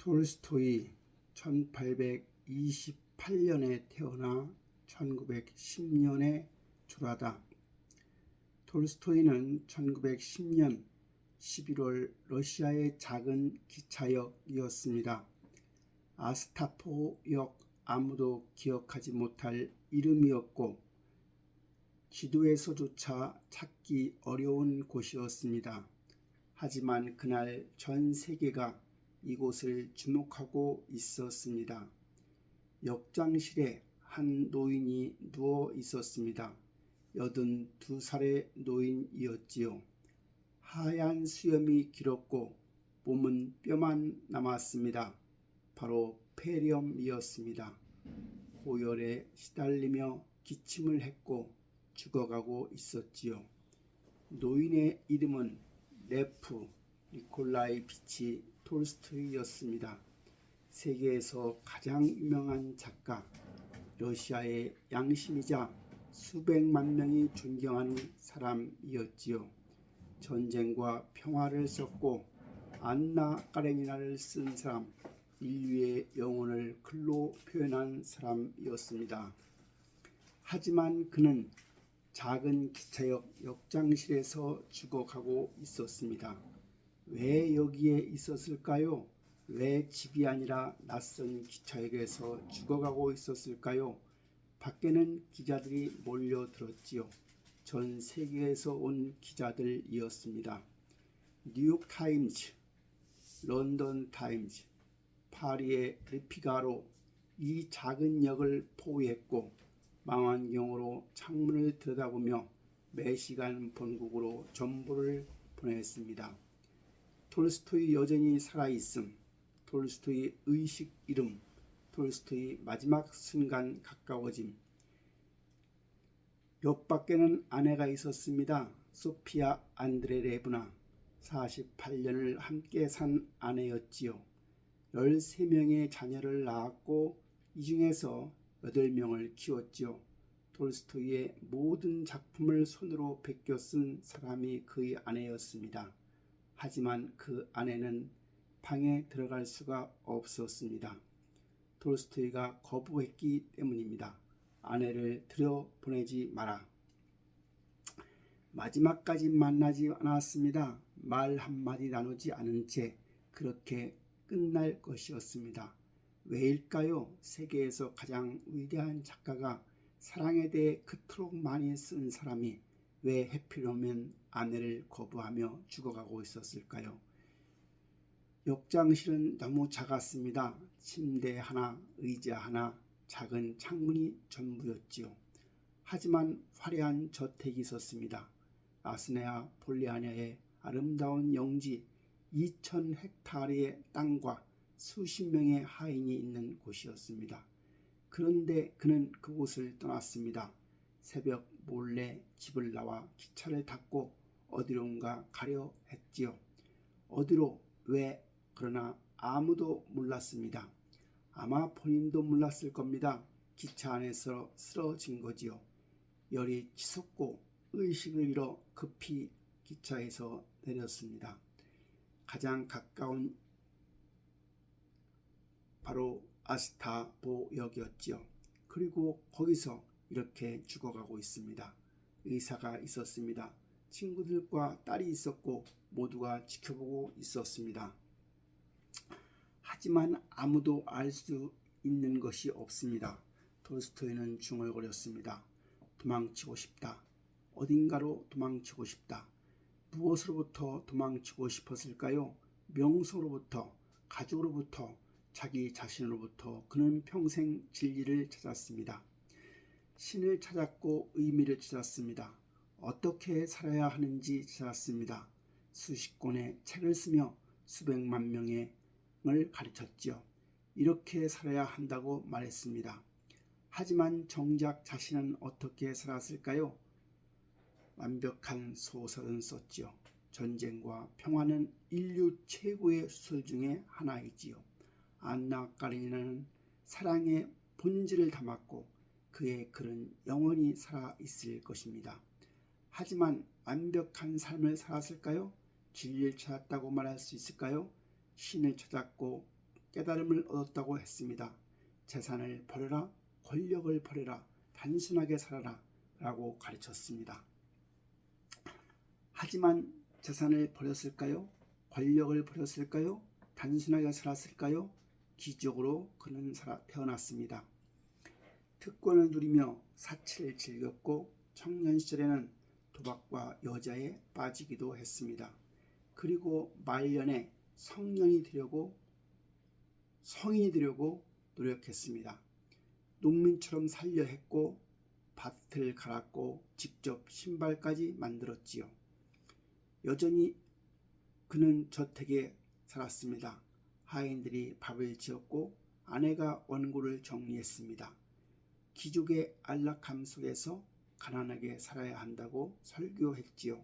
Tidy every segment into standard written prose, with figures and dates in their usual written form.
톨스토이 1828년에 태어나 1910년에 졸하다. 톨스토이는 1910년 11월 러시아의 작은 기차역이었습니다. 아스타포역, 아무도 기억하지 못할 이름이었고 지도에서조차 찾기 어려운 곳이었습니다. 하지만 그날 전 세계가 이곳을 주목하고 있었습니다. 역장실에 한 노인이 누워 있었습니다. 82살의 노인이었지요. 하얀 수염이 길었고 몸은 뼈만 남았습니다. 바로 폐렴이었습니다. 고열에 시달리며 기침을 했고 죽어가고 있었지요. 노인의 이름은 레프 니콜라이비치 톨스토이였습니다. 세계에서 가장 유명한 작가, 러시아의 양심이자 수백만 명이 존경하는 사람이었지요. 전쟁과 평화를 썼고 안나 까레니나를 쓴 사람, 인류의 영혼을 글로 표현한 사람이었습니다. 하지만 그는 작은 기차역 역장실에서 죽어가고 있었습니다. 왜 여기에 있었을까요? 왜 집이 아니라 낯선 기차역에서 죽어가고 있었을까요? 밖에는 기자들이 몰려들었지요. 전 세계에서 온 기자들이었습니다. 뉴욕 타임즈, 런던 타임즈, 파리의 르피가로 이 작은 역을 포위했고 망원경으로 창문을 들여다보며 매시간 본국으로 전보를 보냈습니다. 톨스토이 여전히 살아있음, 톨스토이 의식 이름, 톨스토이 마지막 순간 가까워짐. 역 밖에는 아내가 있었습니다. 소피아 안드레예브나, 48년을 함께 산 아내였지요. 13명의 자녀를 낳았고 이 중에서 8명을 키웠지요. 톨스토이의 모든 작품을 손으로 베껴 쓴 사람이 그의 아내였습니다. 하지만 그 아내는 방에 들어갈 수가 없었습니다. 톨스토이가 거부했기 때문입니다. 아내를 들여보내지 마라. 마지막까지 만나지 않았습니다. 말 한마디 나누지 않은 채 그렇게 끝날 것이었습니다. 왜일까요? 세계에서 가장 위대한 작가가 사랑에 대해 그토록 많이 쓴 사람이 왜 해피로면 아내를 거부하며 죽어가고 있었을까요? 역장실은 너무 작았습니다. 침대 하나, 의자 하나, 작은 창문이 전부였지요. 하지만 화려한 저택이 있었습니다. 아스네아 폴리아냐의 아름다운 영지 2000헥타르의 땅과 수십 명의 하인이 있는 곳이었습니다. 그런데 그는 그곳을 떠났습니다. 새벽 몰래 집을 나와 기차를 탔고 어디론가 가려 했지요. 어디로, 왜, 그러나 아무도 몰랐습니다. 아마 본인도 몰랐을 겁니다. 기차 안에서 쓰러진 거지요. 열이 치솟고 의식을 잃어 급히 기차에서 내렸습니다. 가장 가까운 바로 아스타보역이었지요. 그리고 거기서 이렇게 죽어가고 있습니다. 의사가 있었습니다. 친구들과 딸이 있었고 모두가 지켜보고 있었습니다. 하지만 아무도 알 수 있는 것이 없습니다. 톨스토이는 중얼거렸습니다. 도망치고 싶다. 어딘가로 도망치고 싶다. 무엇으로부터 도망치고 싶었을까요? 명소로부터, 가족으로부터, 자기 자신으로부터. 그는 평생 진리를 찾았습니다. 신을 찾았고 의미를 찾았습니다. 어떻게 살아야 하는지 찾았습니다. 수십 권의 책을 쓰며 수백만 명을 가르쳤지요. 이렇게 살아야 한다고 말했습니다. 하지만 정작 자신은 어떻게 살았을까요? 완벽한 소설은 썼지요. 전쟁과 평화는 인류 최고의 수술 중에 하나이지요. 안나 까레니나는 사랑의 본질을 담았고 그의 글은 영원히 살아있을 것입니다. 하지만 완벽한 삶을 살았을까요? 진리를 찾았다고 말할 수 있을까요? 신을 찾았고 깨달음을 얻었다고 했습니다. 재산을 버려라, 권력을 버려라, 단순하게 살아라 라고 가르쳤습니다. 하지만 재산을 버렸을까요? 권력을 버렸을까요? 단순하게 살았을까요? 기적으로 그는 태어났습니다. 특권을 누리며 사치를 즐겼고 청년 시절에는 도박과 여자에 빠지기도 했습니다. 그리고 말년에 성인이 되려고 노력했습니다. 농민처럼 살려 했고 밭을 갈았고 직접 신발까지 만들었지요. 여전히 그는 저택에 살았습니다. 하인들이 밥을 지었고 아내가 원고를 정리했습니다. 귀족의 안락함 속에서 가난하게 살아야 한다고 설교했지요.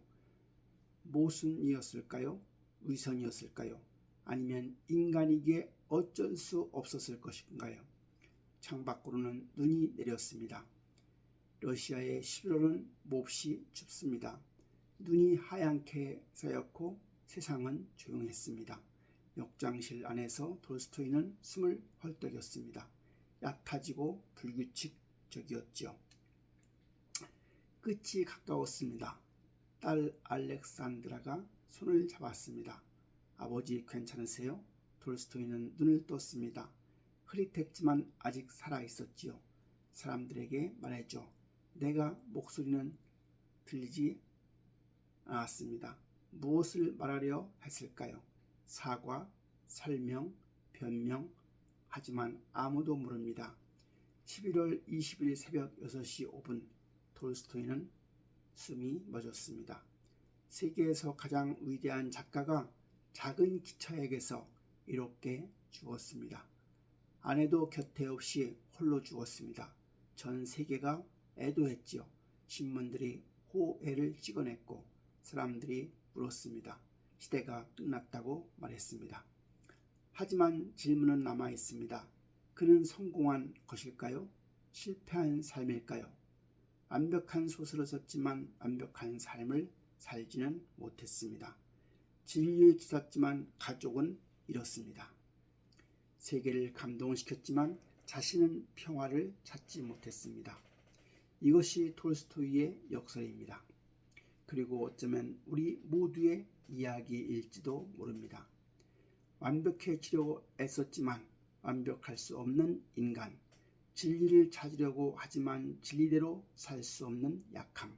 모순이었을까요? 위선이었을까요? 아니면 인간이기에 어쩔 수 없었을 것인가요? 창밖으로는 눈이 내렸습니다. 러시아의 11월은 몹시 춥습니다. 눈이 하얗게 쌓였고 세상은 조용했습니다. 역장실 안에서 톨스토이는 숨을 헐떡였습니다. 얕아지고 불규칙적이었죠. 끝이 가까웠습니다. 딸 알렉산드라가 손을 잡았습니다. 아버지 괜찮으세요? 톨스토이는 눈을 떴습니다. 흐릿했지만 아직 살아있었지요. 사람들에게 말해줘. 내가 목소리는 들리지 않았습니다. 무엇을 말하려 했을까요? 사과, 설명, 변명, 하지만 아무도 모릅니다. 11월 20일 새벽 6시 5분 톨스토이는 숨이 멎었습니다. 세계에서 가장 위대한 작가가 작은 기차역에서 이롭게 죽었습니다. 아내도 곁에 없이 홀로 죽었습니다. 전 세계가 애도했지요. 신문들이 호해를 찍어냈고 사람들이 울었습니다. 시대가 끝났다고 말했습니다. 하지만 질문은 남아 있습니다. 그는 성공한 것일까요? 실패한 삶일까요? 완벽한 소설을 썼지만 완벽한 삶을 살지는 못했습니다. 진리를 찾았지만 가족은 잃었습니다. 세계를 감동시켰지만 자신은 평화를 찾지 못했습니다. 이것이 톨스토이의 역설입니다. 그리고 어쩌면 우리 모두의 이야기일지도 모릅니다. 완벽해지려고 애썼지만 완벽할 수 없는 인간, 진리를 찾으려고 하지만 진리대로 살 수 없는 약함,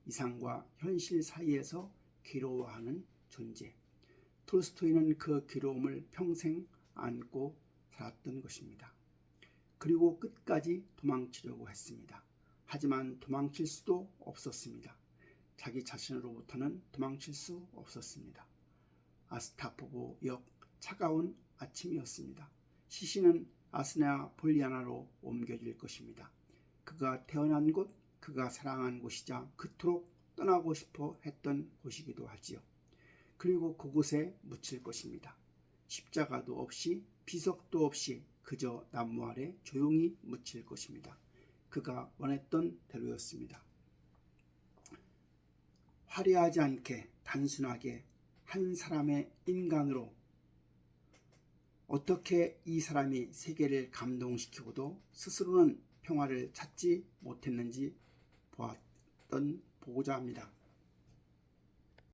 이상과 현실 사이에서 괴로워하는 존재. 톨스토이는 그 괴로움을 평생 안고 살았던 것입니다. 그리고 끝까지 도망치려고 했습니다. 하지만 도망칠 수도 없었습니다. 자기 자신으로부터는 도망칠 수 없었습니다. 아스타포보역 차가운 아침이었습니다. 시신은 아스나폴리아나로 옮겨질 것입니다. 그가 태어난 곳, 그가 사랑한 곳이자 그토록 떠나고 싶어 했던 곳이기도 하지요. 그리고 그곳에 묻힐 것입니다. 십자가도 없이 비석도 없이 그저 나무 아래 조용히 묻힐 것입니다. 그가 원했던 대로였습니다. 화려하지 않게 단순하게 한 사람의 인간으로 어떻게 이 사람이 세계를 감동시키고도 스스로는 평화를 찾지 못했는지 보았던 보고자 합니다.